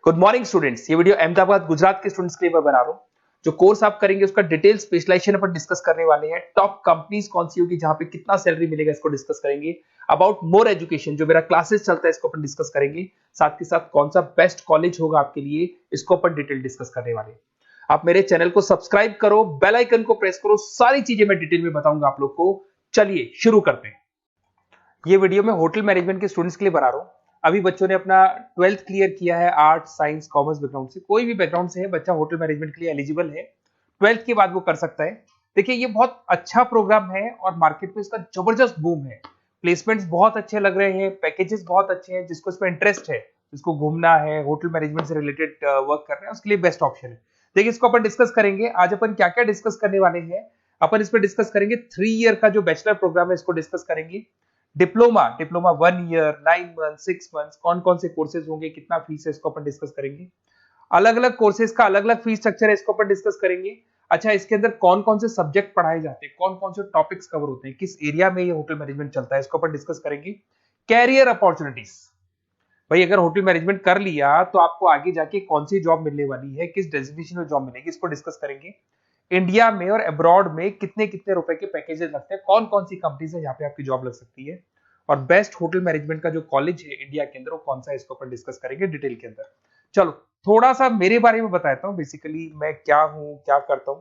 Good morning students. ये video Ahmedabad Gujarat के students के लिए मैं बना रहा हूँ। जो कोर्स आप करेंगे उसका डिटेल स्पेशलाइजेशन अपन डिस्कस करने वाले हैं। टॉप कंपनीज कौन सी होगी, जहां पे कितना सैलरी मिलेगा, इसको डिस्कस करेंगे। अबाउट मोर एजुकेशन, जो मेरा क्लासेस चलता है, इसको अपन डिस्कस करेंगे। साथ के साथ कौन सा बेस्ट कॉलेज होगा आपके लिए, इसको अपन डिटेल डिस्कस करने वाले हैं। आप मेरे चैनल को सब्सक्राइब करो, बेल आइकन को प्रेस करो, सारी चीजें मैं डिटेल में बताऊंगा आप लोग को। चलिए शुरू करते हैं। ये वीडियो मैं होटल मैनेजमेंट के स्टूडेंट्स के लिए बना रहा हूँ। अभी बच्चों ने अपना 12th क्लियर किया है, आर्ट्स साइंस कॉमर्स बैकग्राउंड से, कोई भी बैकग्राउंड से है बच्चा होटल मैनेजमेंट के लिए एलिजिबल है। 12th के बाद वो कर सकता है। देखिए ये बहुत अच्छा प्रोग्राम है और मार्केट में इसका जबरदस्त बूम है। प्लेसमेंट्स बहुत अच्छे लग रहे हैं, पैकेजेस बहुत अच्छे हैं। जिसको इसमें इंटरेस्ट है, जिसको घूमना है, होटल मैनेजमेंट से रिलेटेड वर्क करना है, उसके लिए बेस्ट ऑप्शन है। देखिए इसको अपन डिस्कस करेंगे। आज अपन क्या क्या डिस्कस करने वाले हैं, अपन इसमें डिस्कस करेंगे 3 ईयर का जो बैचलर प्रोग्राम है, इसको डिस्कस करेंगे। डिप्लोमा 1 ईयर, 9 मंथ, 6 मंथ, कौन कौन से कोर्सेज होंगे, कितना फीस है, इसको अपन डिस्कस करेंगे। अलग अलग कोर्सेज का अलग अलग फीस स्ट्रक्चर है, इसको अपन डिस्कस करेंगे। अच्छा, इसके अंदर कौन कौन से सब्जेक्ट पढ़ाए जाते हैं, कौन कौन से टॉपिक्स कवर होते हैं, किस एरिया में ये होटल मैनेजमेंट चलता है, इसको अपन डिस्कस करेंगे। कैरियर अपॉर्चुनिटीज, भाई अगर होटल मैनेजमेंट कर लिया तो आपको आगे जाके कौन सी जॉब मिलने वाली है, किस डेजिग्नेशन में जॉब मिलेगी, इसको डिस्कस करेंगे। इंडिया में और अब्रॉड में कितने कितने रुपए के पैकेजेस लगते हैं, कौन कौन सी कंपनीज है जहां पे आपकी जॉब लग सकती है, और बेस्ट होटल मैनेजमेंट का जो कॉलेज है इंडिया के अंदर वो कौन सा है, इसको अपन डिस्कस करेंगे डिटेल के अंदर। चलो थोड़ा सा मेरे बारे में बताता हूँ। बेसिकली मैं क्या हूँ, क्या करता हूँ।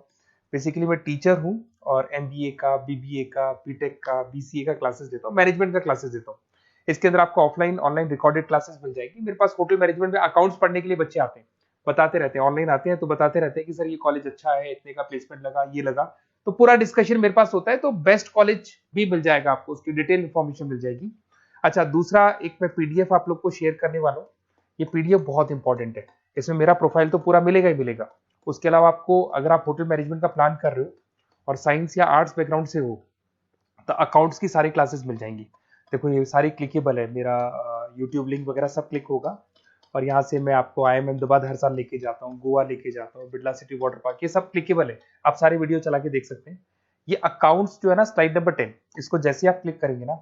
बेसिकली मैं टीचर हूँ और एमबीए का, बीबीए का, बीटेक का, बीसीए का क्लासेस देता हूँ, मैनेजमेंट का क्लासेस देता हूँ। इसके अंदर आपको ऑफलाइन ऑनलाइन रिकॉर्डेड क्लासेस मिल जाएगी। मेरे पास होटल मैनेजमेंट में अकाउंट्स पढ़ने के लिए बच्चे आते हैं, बताते रहते हैं, ऑनलाइन आते हैं तो बताते रहते हैं कि सर ये कॉलेज अच्छा है, इतने का प्लेसमेंट लगा, ये लगा। तो पूरा डिस्कशन मेरे पास होता है, तो बेस्ट कॉलेज भी मिल जाएगा आपको, उसकी डिटेल इंफॉर्मेशन मिल जाएगी। अच्छा, दूसरा एक मैं पीडीएफ आप लोग को शेयर करने वाला हूँ। ये पीडीएफ बहुत इंपॉर्टेंट है, इसमें मेरा प्रोफाइल तो पूरा मिलेगा ही मिलेगा। उसके अलावा आपको अगर आप होटल मैनेजमेंट का प्लान कर रहे हो और साइंस या आर्ट्स बैकग्राउंड से हो, तो अकाउंट्स की सारी क्लासेस मिल जाएंगी। देखो ये सारी क्लिकेबल है, मेरा यूट्यूब लिंक वगैरह सब क्लिक होगा। और यहाँ से मैं आपको IIM अहमदाबाद हर साल लेके जाता हूँ, गोवा लेके जाता हूँ, बिरला सिटी वाटर पार्क, ये सब क्लिकेबल है। आप सारी वीडियो चला के देख सकते हैं। ये अकाउंट्स जो है ना, स्लाइड नंबर 10, इसको जैसे आप क्लिक करेंगे ना,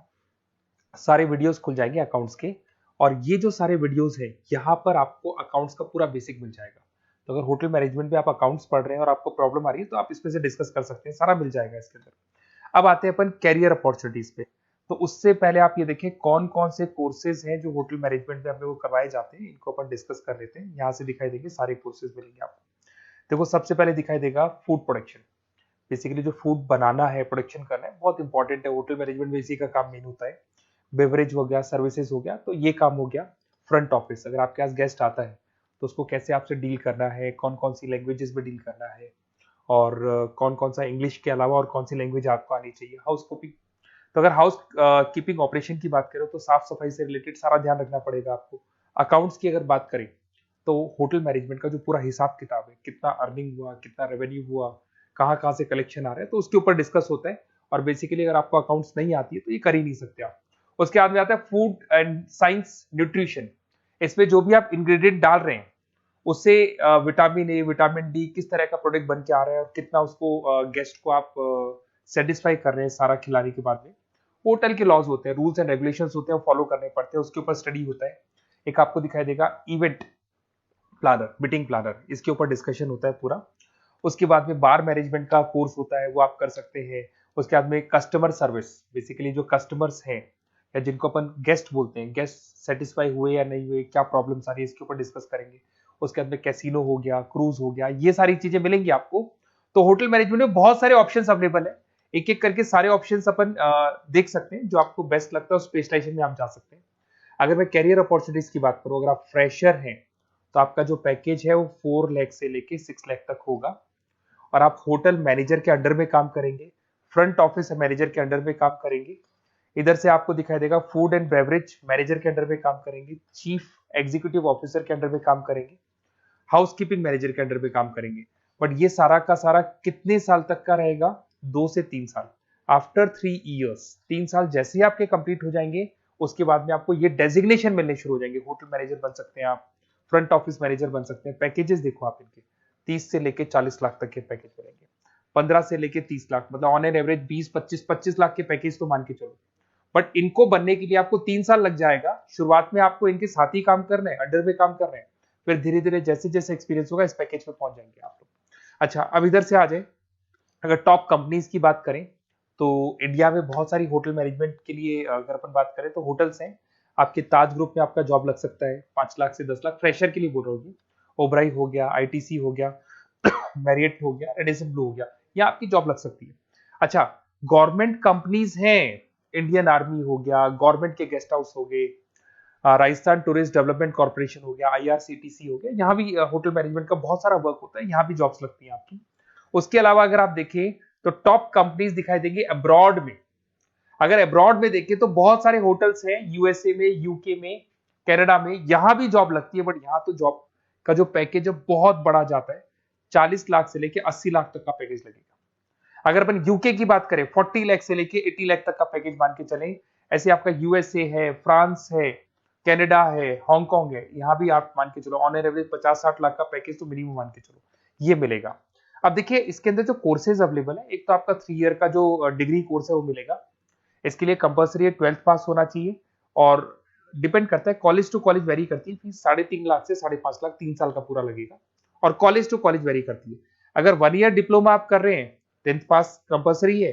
सारे वीडियोस खुल जाएंगे अकाउंट्स के। और ये जो सारे वीडियोस है, यहाँ पर आपको अकाउंट्स का पूरा बेसिक मिल जाएगा। तो अगर होटल मैनेजमेंट में आप अकाउंट्स पढ़ रहे हैं और आपको प्रॉब्लम आ रही है, तो आप इसमें से डिस्कस कर सकते हैं, सारा मिल जाएगा इसके अंदर। अब आते हैं अपन कैरियर अपॉर्चुनिटीज पे। तो उससे पहले आप ये देखें कौन कौन से कोर्सेज हैं जो होटल मैनेजमेंट में अपने को करवाए जाते हैं, इनको अपन डिस्कस कर लेते हैं। यहाँ से दिखाई देंगे सारे कोर्सेज मिलेंगे आपको। देखो सबसे पहले दिखाई देगा फूड प्रोडक्शन। बेसिकली जो फूड बनाना है, प्रोडक्शन करना है, बहुत इंपॉर्टेंट है। होटल मैनेजमेंट में इसी का काम मेन होता है। बेवरेज हो गया, सर्विसेज हो गया, तो ये काम हो गया। फ्रंट ऑफिस, अगर आपके पास गेस्ट आता है तो उसको कैसे आपसे डील करना है, कौन कौन सी लैंग्वेजेस में डील करना है, और कौन कौन सा इंग्लिश के अलावा और कौन सी लैंग्वेज आपको आनी चाहिए। हाउस कीपिंग, तो अगर हाउस कीपिंग ऑपरेशन की बात करें तो साफ सफाई से रिलेटेड सारा ध्यान रखना पड़ेगा आपको। अकाउंट्स की अगर बात करें तो होटल मैनेजमेंट का जो पूरा हिसाब किताब है, कितना अर्निंग हुआ, कितना रेवेन्यू हुआ, कहाँ कहाँ से कलेक्शन आ रहा है, तो उसके ऊपर डिस्कस होता है। और बेसिकली अगर आपको अकाउंट्स नहीं आती है तो ये कर ही नहीं सकते आप। उसके बाद में आता है फूड एंड साइंस न्यूट्रिशन। इसमें जो भी आप इंग्रेडिएंट डाल रहे हैं उससे विटामिन ए, विटामिन डी, किस तरह का प्रोडक्ट बन के आ रहा है और कितना उसको गेस्ट को आप सेटिस्फाई कर रहे हैं सारा खिलाने के बाद में। होटल के लॉज होते हैं, रूल्स एंड रेगुलेशंस होते हैं, वो फॉलो करने पड़ते हैं, उसके ऊपर स्टडी होता है। एक आपको दिखाई देगा इवेंट प्लानर, मीटिंग प्लानर, इसके ऊपर डिस्कशन होता है पूरा। उसके बाद में बार मैनेजमेंट का कोर्स होता है, वो आप कर सकते हैं। उसके बाद में कस्टमर सर्विस, बेसिकली जो कस्टमर्स हैं या जिनको अपन गेस्ट बोलते हैं, गेस्ट सेटिस्फाई हुए या नहीं हुए, क्या प्रॉब्लम्स आ रही है, इसके ऊपर डिस्कस करेंगे। उसके बाद में कैसीनो हो गया, क्रूज हो गया, ये सारी चीजें मिलेंगी आपको। तो होटल मैनेजमेंट में बहुत सारे ऑप्शंस अवेलेबल है। एक एक करके सारे ऑप्शंस अपन देख सकते हैं, जो आपको बेस्ट लगता है उस स्पेशलाइजेशन में आप जा सकते हैं। अगर मैं कैरियर अपॉर्चुनिटीज की बात करूं, अगर आप फ्रेशर हैं तो आपका जो पैकेज है वो 4 लाख से लेके 6 लाख तक होगा। और आप होटल मैनेजर के अंडर में काम करेंगे, फ्रंट ऑफिस मैनेजर के अंडर में काम करेंगे। इधर से आपको दिखाई देगा फूड एंड बेवरेज मैनेजर के अंडर में काम करेंगे, चीफ एग्जीक्यूटिव ऑफिसर के अंडर में काम करेंगे, हाउसकीपिंग मैनेजर के अंडर में काम करेंगे। बट ये सारा का सारा कितने साल तक का रहेगा? 2 से 3 साल। आफ्टर 3 ईयर्स, 3 साल जैसे ही आपके कंप्लीट हो जाएंगे, उसके बाद में आपको ये डेजिग्नेशन मिलने शुरू हो जाएंगे। होटल मैनेजर बन सकते हैं आप, फ्रंट ऑफिस मैनेजर बन सकते हैं। पैकेजेस देखो आप इनके, 30 से लेके 40 लाख तक के पैकेज मिलेंगे, 15 से लेके 30 लाख, मतलब ऑन एन एवरेज 20-25 लाख के पैकेज तो मान के चलो। बट इनको बनने के लिए आपको 3 साल लग जाएगा। शुरुआत में आपको इनके साथ ही काम करना है, अंडर में काम कर रहे हैं। फिर धीरे धीरे जैसे जैसे एक्सपीरियंस होगा इस पैकेज में पहुंच जाएंगे आप लोग। अच्छा, अब इधर से आ जाए, अगर टॉप कंपनीज की बात करें तो इंडिया में बहुत सारी होटल मैनेजमेंट के लिए अगर अपन बात करें तो होटल्स हैं। आपके ताज ग्रुप में आपका जॉब लग सकता है 5 लाख से 10 लाख, फ्रेशर के लिए बोल रहा हूँ। ओबराई हो गया, आईटीसी हो गया, मैरियट हो गया, रेडिसन ब्लू हो गया, यहाँ आपकी जॉब लग सकती है। अच्छा, गवर्नमेंट कंपनीज हैं, इंडियन आर्मी हो गया, गवर्नमेंट के गेस्ट हाउस हो गए, राजस्थान टूरिस्ट डेवलपमेंट कॉर्पोरेशन हो गया, आईआरसीटीसी हो गया, यहाँ भी होटल मैनेजमेंट का बहुत सारा वर्क होता है, यहाँ भी जॉब्स लगती हैं आपकी। उसके अलावा अगर आप देखें तो टॉप कंपनीज दिखाई देंगे अब्रॉड में। अगर अब्रॉड में देखें तो बहुत सारे होटल्स हैं यूएसए में, यूके में, कनाडा में, यहां भी जॉब लगती है। बट यहाँ तो जॉब का जो पैकेज है बहुत बड़ा जाता है, 40 लाख से लेके 80 लाख तक का पैकेज लगेगा। अगर अपन यूके की बात करें 40 लाख से लेके 80 लाख तक का पैकेज मान के चलें। ऐसे आपका यूएसए है, फ्रांस है, कनाडा है, हांगकांग है, यहाँ भी आप मान के चलो ऑन एन एवरेज 50-60 लाख का पैकेज तो मिनिमम मान के चलो ये मिलेगा। अब देखिए इसके अंदर जो कोर्सेज अवेलेबल है, एक तो आपका 3 ईयर का जो डिग्री कोर्स है वो मिलेगा। इसके लिए कंपलसरी 12th पास होना चाहिए और डिपेंड करता है, कॉलेज टू कॉलेज वेरी करती है फीस। 3.5 लाख से 5.5 लाख 3 साल का पूरा लगेगा और कॉलेज टू कॉलेज वेरी करती है। अगर 1 ईयर डिप्लोमा आप कर रहे हैं, 10th पास कंपलसरी है,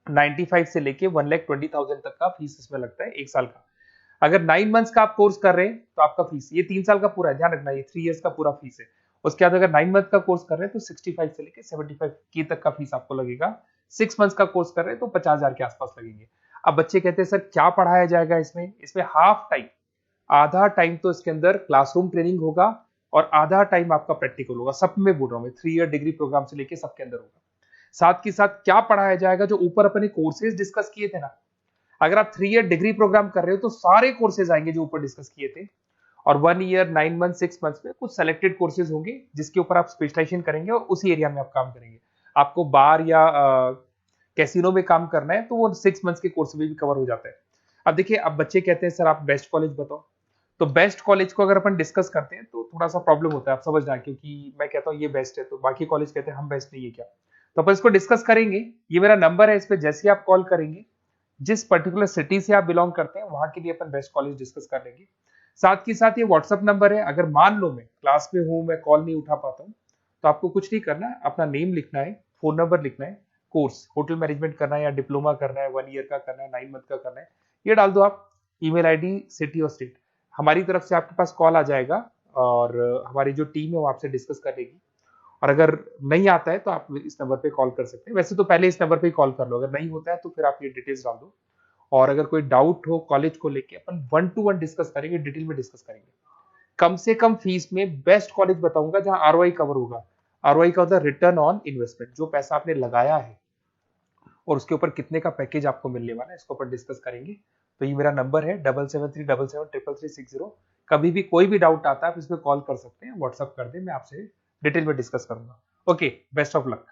95 से लेके 1,20,000 तक का फीस इसमें लगता है एक साल का। अगर 9 मंथ्स का आप कोर्स कर रहे हैं तो आपका फीस, ये 3 साल का पूरा है, ध्यान रखना, ये 3 इयर्स का पूरा फीस है। उसके बाद अगर 9 मंथ का कोर्स कर रहे हैं तो 65 से लेके 75 के तक का फीस आपको लगेगा। 6 मंथ्स का कोर्स कर रहे हैं तो 50,000 के आसपास लगेंगे। अब बच्चे कहते हैं सर क्या पढ़ाया जाएगा इसमें? इसमें हाफ टाइम, आधा टाइम तो इसके अंदर क्लासरूम ट्रेनिंग होगा और आधा टाइम आपका प्रैक्टिकल होगा। सब में बोल रहा हूं मैं, 3 ईयर डिग्री प्रोग्राम से लेके सबके अंदर होगा। साथ के साथ क्या पढ़ाया जाएगा, जो ऊपर अपने कोर्सेज डिस्कस किए थे ना, अगर आप 3 ईयर डिग्री प्रोग्राम कर रहे हो तो सारे कोर्सेज आएंगे जो ऊपर डिस्कस किए थे। और 1 ईयर, 9 मंथ, 6 मंथ्स में कुछ सेलेक्टेड कोर्सेज होंगे जिसके ऊपर आप स्पेशलाइजेशन करेंगे और उसी एरिया में आप काम करेंगे। आपको बार या कैसीनो में काम करना है तो वो 6 मंथ्स के कोर्स में भी कवर हो जाता है। अब देखिए, अब बच्चे कहते हैं सर आप बेस्ट कॉलेज बताओ। तो बेस्ट कॉलेज को अगर अपन डिस्कस करते हैं तो थोड़ा सा प्रॉब्लम होता है, आप समझना, क्योंकि मैं कहता हूँ ये बेस्ट है तो बाकी कॉलेज कहते हैं हम बेस्ट नहीं है क्या। तो अपन इसको डिस्कस करेंगे। ये मेरा नंबर है, इस पे जैसे ही आप कॉल करेंगे, जिस पर्टिकुलर सिटी से आप बिलोंग करते हैं वहां के लिए अपन बेस्ट कॉलेज डिस्कस कर लेंगे। साथ के साथ ये व्हाट्सअप नंबर है, अगर मान लो मैं क्लास में हूं, मैं कॉल नहीं उठा पाता हूँ, तो आपको कुछ नहीं करना है, अपना नेम लिखना है, फोन नंबर लिखना है, कोर्स होटल मैनेजमेंट करना है या डिप्लोमा करना है, 1 ईयर का करना है, 9 मंथ का करना है, ये डाल दो आप, ईमेल आईडी, सिटी और स्टेट। हमारी तरफ से आपके पास कॉल आ जाएगा और हमारी जो टीम है वो आपसे डिस्कस कर लेगी। और अगर नहीं आता है तो आप इस नंबर पे कॉल कर सकते हैं। वैसे तो पहले इस नंबर पे कॉल कर लो, अगर नहीं होता है तो फिर आप ये डिटेल्स डाल दो। और अगर कोई डाउट हो कॉलेज को लेके, अपन 1 to 1 डिस्कस करेंगे, डिटेल में डिस्कस करेंगे। कम से कम फीस में बेस्ट कॉलेज बताऊंगा जहां आरओआई कवर होगा। आरओआई का होता है रिटर्न ऑन इन्वेस्टमेंट, जो पैसा आपने लगाया है और उसके ऊपर कितने का पैकेज आपको मिलने वाला है, इसको अपन डिस्कस करेंगे। तो ये मेरा नंबर है 7737733360। कभी भी कोई भी डाउट आता है आप इस पर कॉल कर सकते हैं, व्हाट्सअप कर दे, मैं आपसे डिटेल में डिस्कस करूंगा। Okay, best of luck.